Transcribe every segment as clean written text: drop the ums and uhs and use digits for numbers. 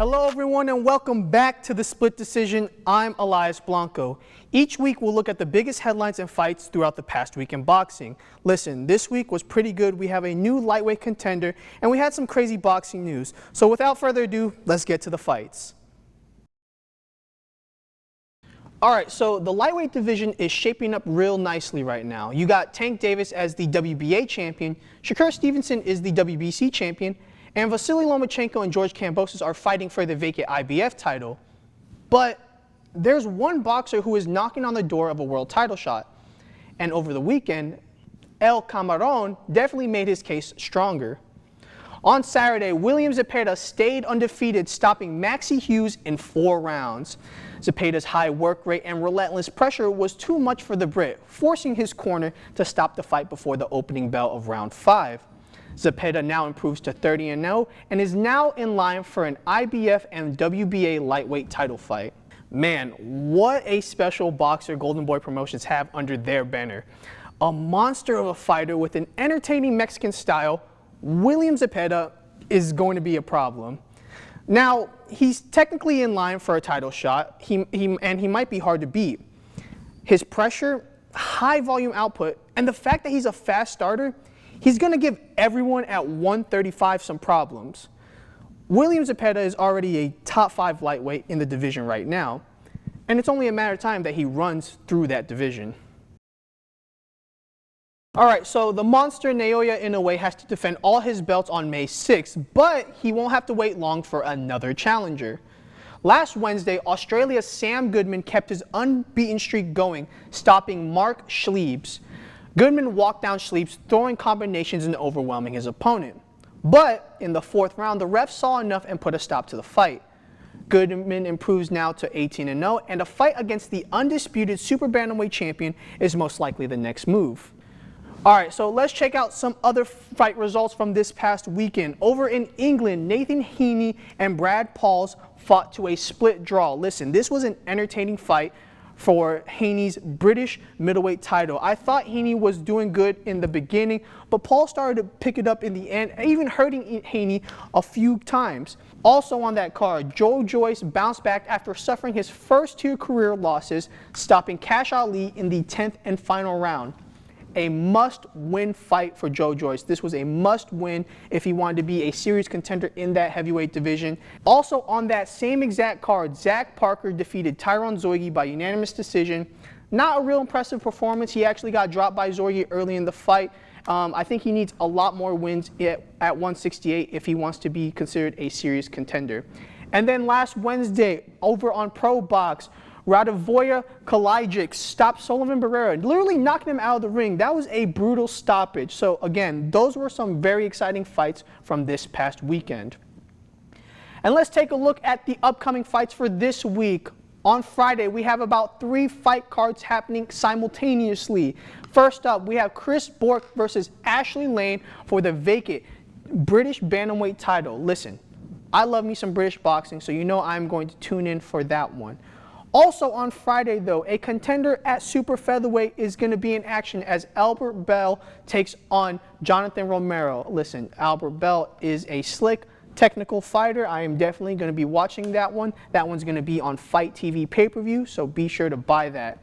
Hello everyone and welcome back to The Split Decision. I'm Elias Blanco. Each week we'll look at the biggest headlines and fights throughout the past week in boxing. Listen, this week was pretty good. We have a new lightweight contender and we had some crazy boxing news. So without further ado, let's get to the fights. Alright, so the lightweight division is shaping up real nicely right now. You got Tank Davis as the WBA champion, Shakur Stevenson is the WBC champion, and Vasily Lomachenko and George Kambosos are fighting for the vacant IBF title. But there's one boxer who is knocking on the door of a world title shot. And over the weekend, El Camarón definitely made his case stronger. On Saturday, William Zepeda stayed undefeated, stopping Maxie Hughes in 4 rounds. Zepeda's high work rate and relentless pressure was too much for the Brit, forcing his corner to stop the fight before the opening bell of round 5. Zepeda now improves to 30-0 and is now in line for an IBF and WBA lightweight title fight. Man, what a special boxer Golden Boy Promotions have under their banner. A monster of a fighter with an entertaining Mexican style, William Zepeda is going to be a problem. Now, he's technically in line for a title shot, and he might be hard to beat. His pressure, high volume output, and the fact that he's a fast starter, he's going to give everyone at 135 some problems. William Zepeda is already a top 5 lightweight in the division right now, and it's only a matter of time that he runs through that division. Alright, so the monster Naoya Inoue has to defend all his belts on May 6th, but he won't have to wait long for another challenger. Last Wednesday, Australia's Sam Goodman kept his unbeaten streak going, stopping Mark Schliebs. Goodman walked down Schliebs, throwing combinations and overwhelming his opponent. But in the 4th round, the ref saw enough and put a stop to the fight. Goodman improves now to 18-0, and a fight against the undisputed super bantamweight champion is most likely the next move. Alright, so let's check out some other fight results from this past weekend. Over in England, Nathan Heaney and Brad Pauls fought to a split draw. Listen, this was an entertaining fight for Heaney's British middleweight title. I thought Heaney was doing good in the beginning, but Paul started to pick it up in the end, even hurting Heaney a few times. Also on that card, Joe Joyce bounced back after suffering his first 2 career losses, stopping Cash Ali in the 10th and final round. A must-win fight for Joe Joyce. This was a must-win if he wanted to be a serious contender in that heavyweight division. Also on that same exact card, Zach Parker defeated Tyrone Zoigy by unanimous decision. Not a real impressive performance. He actually got dropped by Zoigy early in the fight. I think he needs a lot more wins at 168 if he wants to be considered a serious contender. And then last Wednesday, over on Pro Box, Radovoja Kalajic stopped Sullivan Barrera, literally knocking him out of the ring. That was a brutal stoppage. So again, those were some very exciting fights from this past weekend. And let's take a look at the upcoming fights for this week. On Friday, we have about 3 fight cards happening simultaneously. First up, we have Chris Bork versus Ashley Lane for the vacant British bantamweight title. Listen, I love me some British boxing, so you know I'm going to tune in for that one. Also on Friday, though, a contender at super featherweight is going to be in action as Albert Bell takes on Jonathan Romero. Listen, Albert Bell is a slick, technical fighter. I am definitely going to be watching that one. That one's going to be on Fight TV pay-per-view, so be sure to buy that.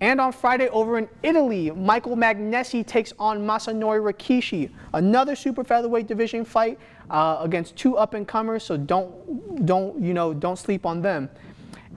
And on Friday over in Italy, Michael Magnesi takes on Masanori Rikishi. Another super featherweight division fight against 2 up-and-comers, so don't sleep on them.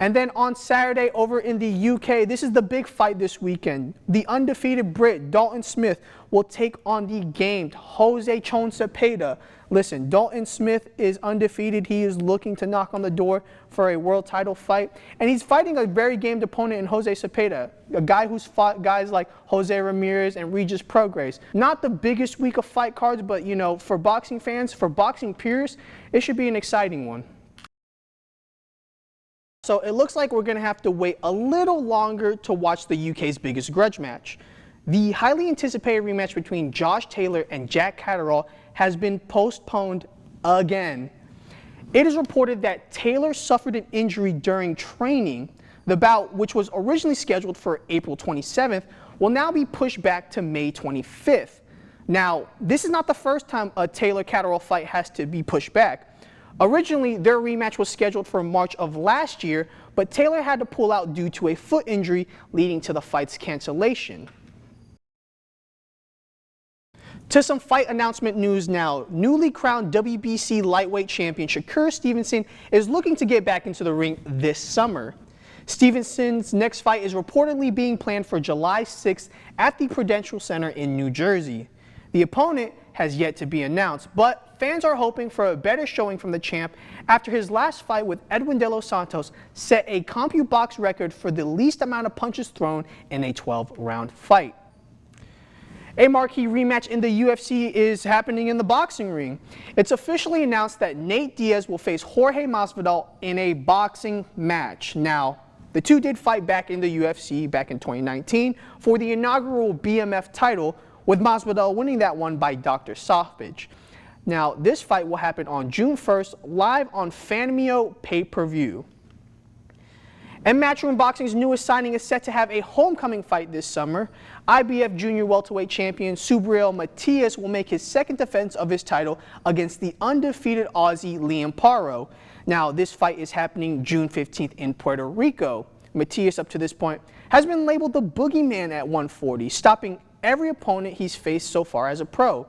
And then on Saturday over in the UK, this is the big fight this weekend. The undefeated Brit, Dalton Smith, will take on the gamed Jose Chon Zepeda. Listen, Dalton Smith is undefeated. He is looking to knock on the door for a world title fight. And he's fighting a very gamed opponent in Jose Zepeda, a guy who's fought guys like Jose Ramirez and Regis Prograis. Not the biggest week of fight cards, but you know, for boxing fans, for boxing peers, it should be an exciting one. So it looks like we're going to have to wait a little longer to watch the UK's biggest grudge match. The highly anticipated rematch between Josh Taylor and Jack Catterall has been postponed again. It is reported that Taylor suffered an injury during training. The bout, which was originally scheduled for April 27th, will now be pushed back to May 25th. Now, this is not the first time a Taylor-Catterall fight has to be pushed back. Originally, their rematch was scheduled for March of last year, but Taylor had to pull out due to a foot injury, leading to the fight's cancellation. To some fight announcement news now. Newly crowned WBC lightweight champion Shakur Stevenson is looking to get back into the ring this summer. Stevenson's next fight is reportedly being planned for July 6th at the Prudential Center in New Jersey. The opponent has yet to be announced, but fans are hoping for a better showing from the champ after his last fight with Edwin De Los Santos set a CompuBox record for the least amount of punches thrown in a 12-round fight. A marquee rematch in the UFC is happening in the boxing ring. It's officially announced that Nate Diaz will face Jorge Masvidal in a boxing match. Now, the two did fight back in the UFC back in 2019 for the inaugural BMF title, with Masvidal winning that one by Dr. Stoppage. Now, this fight will happen on June 1st, live on Fanmio pay-per-view. And Matchroom Boxing's newest signing is set to have a homecoming fight this summer. IBF Junior welterweight champion Subriel Matias will make his second defense of his title against the undefeated Aussie Liam Paro. Now, this fight is happening June 15th in Puerto Rico. Matias, up to this point, has been labeled the boogeyman at 140, stopping every opponent he's faced so far as a pro.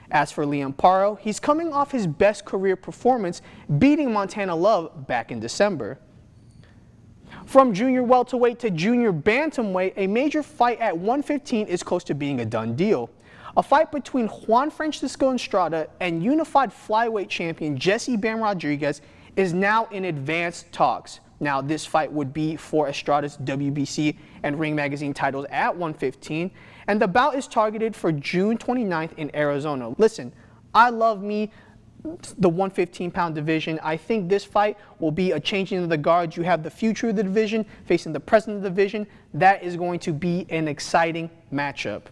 As for Liam Paro, he's coming off his best career performance, beating Montana Love back in December. From junior welterweight to junior bantamweight, a major fight at 115 is close to being a done deal. A fight between Juan Francisco Estrada and unified flyweight champion Jesse Bam Rodriguez is now in advanced talks. Now, this fight would be for Estrada's WBC and Ring Magazine titles at 115, and the bout is targeted for June 29th in Arizona. Listen, I love me the 115-pound division. I think this fight will be a changing of the guards. You have the future of the division facing the present of the division. That is going to be an exciting matchup.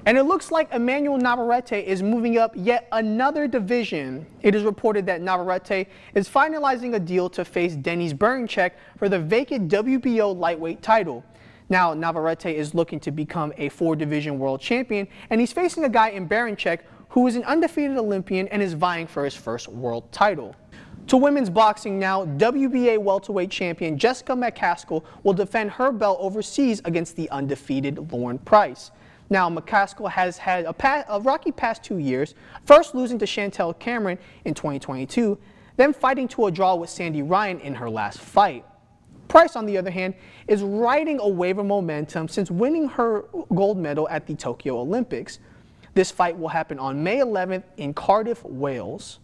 And it looks like Emmanuel Navarrete is moving up yet another division. It is reported that Navarrete is finalizing a deal to face Denis Berinchyk for the vacant WBO lightweight title. Now, Navarrete is looking to become a 4-division world champion, and he's facing a guy in Berinchyk who is an undefeated Olympian and is vying for his first world title. To women's boxing now, WBA welterweight champion Jessica McCaskill will defend her belt overseas against the undefeated Lauren Price. Now, McCaskill has had a rocky past 2 years, first losing to Chantel Cameron in 2022, then fighting to a draw with Sandy Ryan in her last fight. Price, on the other hand, is riding a wave of momentum since winning her gold medal at the Tokyo Olympics. This fight will happen on May 11th in Cardiff, Wales.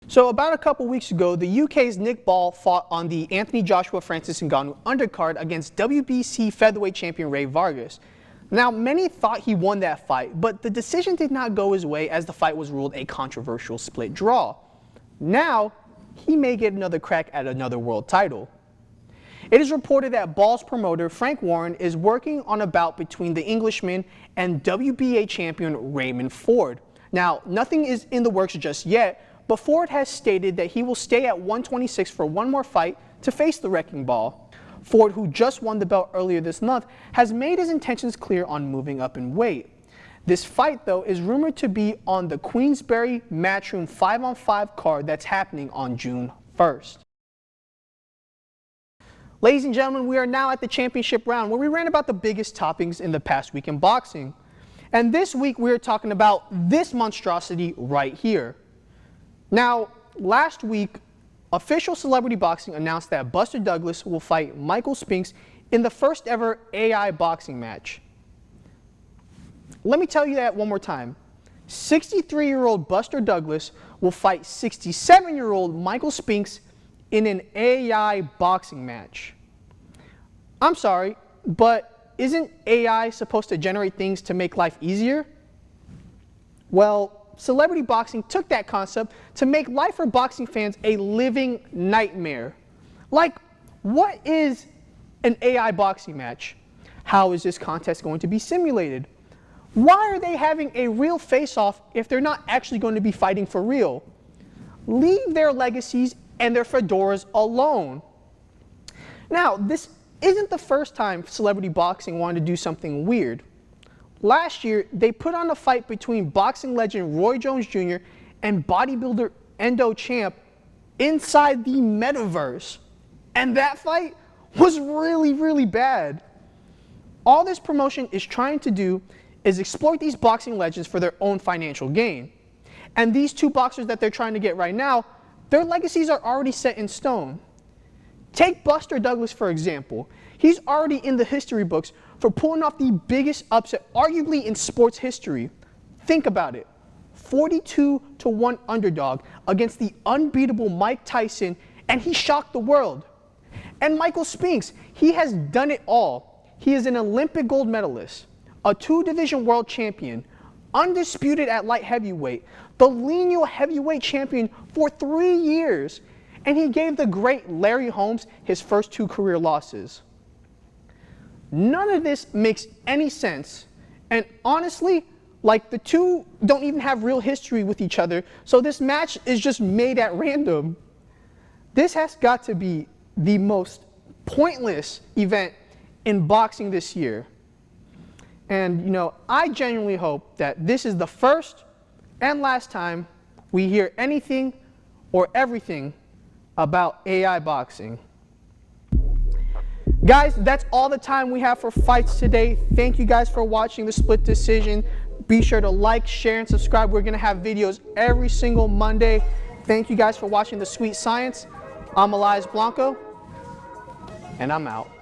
So about a couple weeks ago, the UK's Nick Ball fought on the Anthony Joshua Francis Ngannou undercard against WBC featherweight champion Ray Vargas. Now, many thought he won that fight, but the decision did not go his way as the fight was ruled a controversial split draw. Now, he may get another crack at another world title. It is reported that Ball's promoter, Frank Warren, is working on a bout between the Englishman and WBA champion Raymond Ford. Now, nothing is in the works just yet, but Ford has stated that he will stay at 126 for one more fight to face the Wrecking Ball. Ford, who just won the belt earlier this month, has made his intentions clear on moving up in weight. This fight, though, is rumored to be on the Queensberry Matchroom 5-on-5 card that's happening on June 1st. Ladies and gentlemen, we are now at the championship round where we ran about the biggest topics in the past week in boxing. And this week we are talking about this monstrosity right here. Now, last week, official Celebrity Boxing announced that Buster Douglas will fight Michael Spinks in the first ever AI boxing match. Let me tell you that one more time. 63-year-old Buster Douglas will fight 67-year-old Michael Spinks in an AI boxing match. I'm sorry, but isn't AI supposed to generate things to make life easier? Well, Celebrity Boxing took that concept to make life for boxing fans a living nightmare. Like, what is an AI boxing match? How is this contest going to be simulated? Why are they having a real face-off if they're not actually going to be fighting for real? Leave their legacies and their fedoras alone. Now, this isn't the first time Celebrity Boxing wanted to do something weird. Last year, they put on a fight between boxing legend Roy Jones Jr. and bodybuilder Endo champ inside the metaverse. And that fight was really, really bad. All this promotion is trying to do is exploit these boxing legends for their own financial gain. And these two boxers that they're trying to get right now, their legacies are already set in stone. Take Buster Douglas, for example. He's already in the history books for pulling off the biggest upset, arguably in sports history. Think about it. 42-1 underdog against the unbeatable Mike Tyson, and he shocked the world. And Michael Spinks, he has done it all. He is an Olympic gold medalist, a 2-division world champion, undisputed at light heavyweight, the lineal heavyweight champion for 3 years, and he gave the great Larry Holmes his first 2 career losses. None of this makes any sense, and honestly, like, the two don't even have real history with each other, so this match is just made at random. This has got to be the most pointless event in boxing this year. And, you know, I genuinely hope that this is the first and last time we hear anything or everything about AI boxing. Guys, that's all the time we have for fights today. Thank you guys for watching the Split Decision. Be sure to like, share, and subscribe. We're going to have videos every single Monday. Thank you guys for watching The Sweet Science. I'm Elias Blanco, and I'm out.